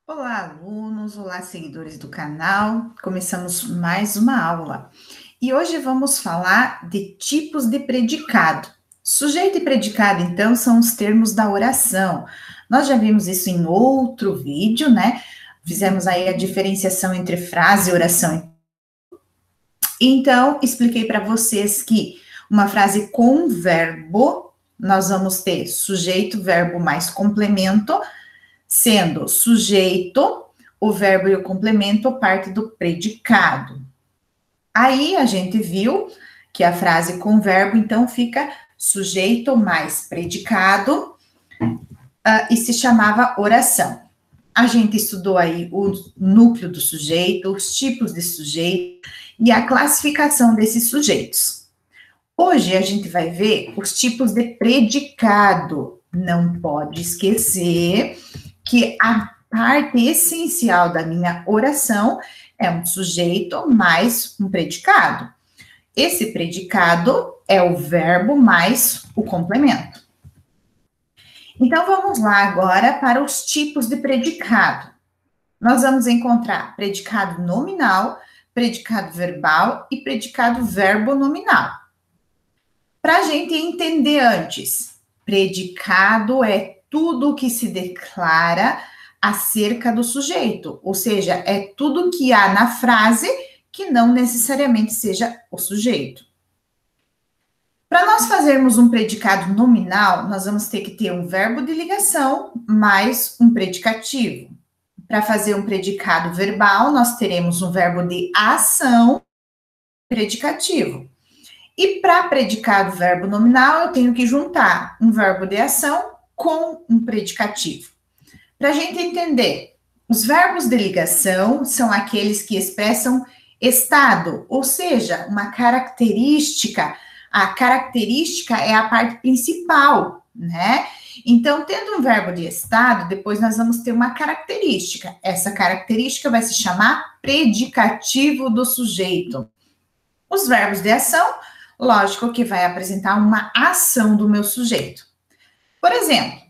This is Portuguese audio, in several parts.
Olá, alunos! Olá, seguidores do canal! Começamos mais uma aula e hoje vamos falar de tipos de predicado. Sujeito e predicado, então, são os termos da oração. Nós já vimos isso em outro vídeo, né? Fizemos aí a diferenciação entre frase e oração. Então, expliquei para vocês que uma frase com verbo, nós vamos ter sujeito, verbo mais complemento, sendo sujeito, o verbo e o complemento parte do predicado. Aí a gente viu que a frase com verbo, então, fica sujeito mais predicado, e se chamava oração. A gente estudou aí o núcleo do sujeito, os tipos de sujeito e a classificação desses sujeitos. Hoje a gente vai ver os tipos de predicado. Não pode esquecer que a parte essencial da minha oração é um sujeito mais um predicado. Esse predicado é o verbo mais o complemento. Então, vamos lá agora para os tipos de predicado. Nós vamos encontrar predicado nominal, predicado verbal e predicado verbo nominal. Para a gente entender antes, predicado é tudo o que se declara acerca do sujeito, ou seja, é tudo que há na frase que não necessariamente seja o sujeito. Para nós fazermos um predicado nominal, nós vamos ter que ter um verbo de ligação mais um predicativo. Para fazer um predicado verbal, nós teremos um verbo de ação predicativo. E para predicado verbo nominal, eu tenho que juntar um verbo de ação com um predicativo. Para a gente entender, os verbos de ligação são aqueles que expressam estado, ou seja, uma característica. A característica é a parte principal, né? Então, tendo um verbo de estado, depois nós vamos ter uma característica. Essa característica vai se chamar predicativo do sujeito. Os verbos de ação, lógico que vai apresentar uma ação do meu sujeito. Por exemplo,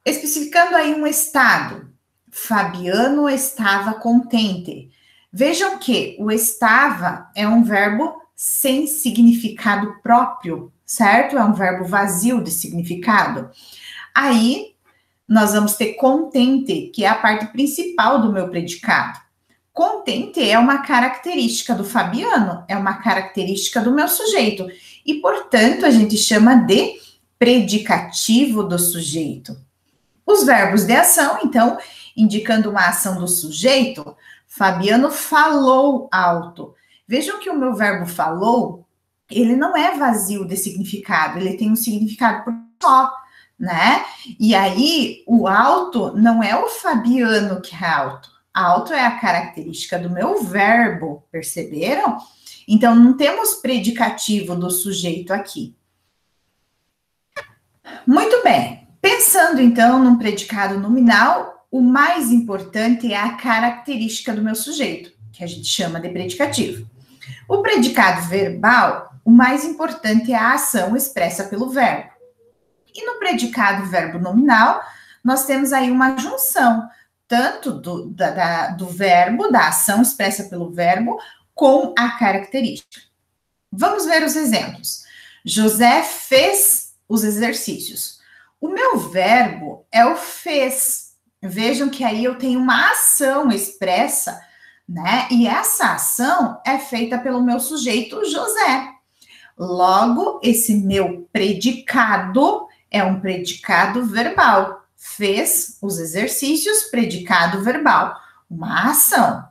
especificando aí um estado, Fabiano estava contente. Vejam que o estava é um verbo sem significado próprio, certo? É um verbo vazio de significado. Aí, nós vamos ter contente, que é a parte principal do meu predicado. Contente é uma característica do Fabiano, é uma característica do meu sujeito. E, portanto, a gente chama de predicativo do sujeito. Os verbos de ação, então, indicando uma ação do sujeito, Fabiano falou alto. Vejam que o meu verbo falou, ele não é vazio de significado, ele tem um significado por só, né? E aí, o alto não é o Fabiano que é alto. Alto é a característica do meu verbo, perceberam? Então, não temos predicativo do sujeito aqui. Muito bem. Pensando, então, num predicado nominal, o mais importante é a característica do meu sujeito, que a gente chama de predicativo. O predicado verbal, o mais importante é a ação expressa pelo verbo. E no predicado verbo nominal, nós temos aí uma junção, tanto do verbo, da ação expressa pelo verbo, com a característica. Vamos ver os exemplos. José fez os exercícios. O meu verbo é o fez. Vejam que aí eu tenho uma ação expressa, né? E essa ação é feita pelo meu sujeito José. Logo, esse meu predicado é um predicado verbal. Fez os exercícios, predicado verbal, uma ação.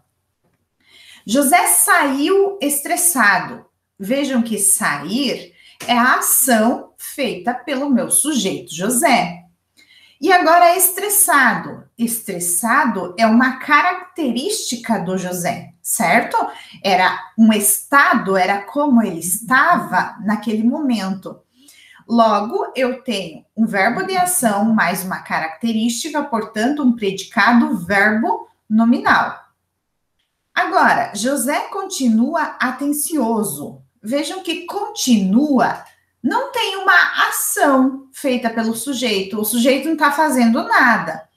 José saiu estressado. Vejam que sair é a ação feita pelo meu sujeito, José. E agora, estressado. Estressado é uma característica do José, certo? Era um estado, era como ele estava naquele momento. Logo, eu tenho um verbo de ação mais uma característica, portanto, um predicado verbo nominal. Agora, José continua atencioso. Vejam que continua não tem uma ação feita pelo sujeito. O sujeito não está fazendo nada.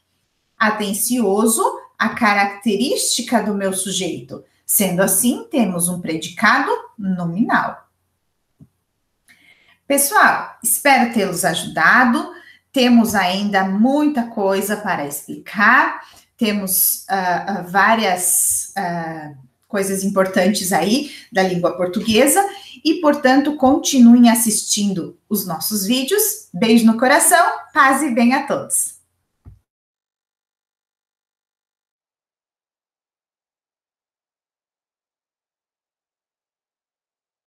Atencioso a característica do meu sujeito. Sendo assim, temos um predicado nominal. Pessoal, espero tê-los ajudado. Temos ainda muita coisa para explicar. Temos várias coisas importantes aí da língua portuguesa e, portanto, continuem assistindo os nossos vídeos. Beijo no coração, paz e bem a todos!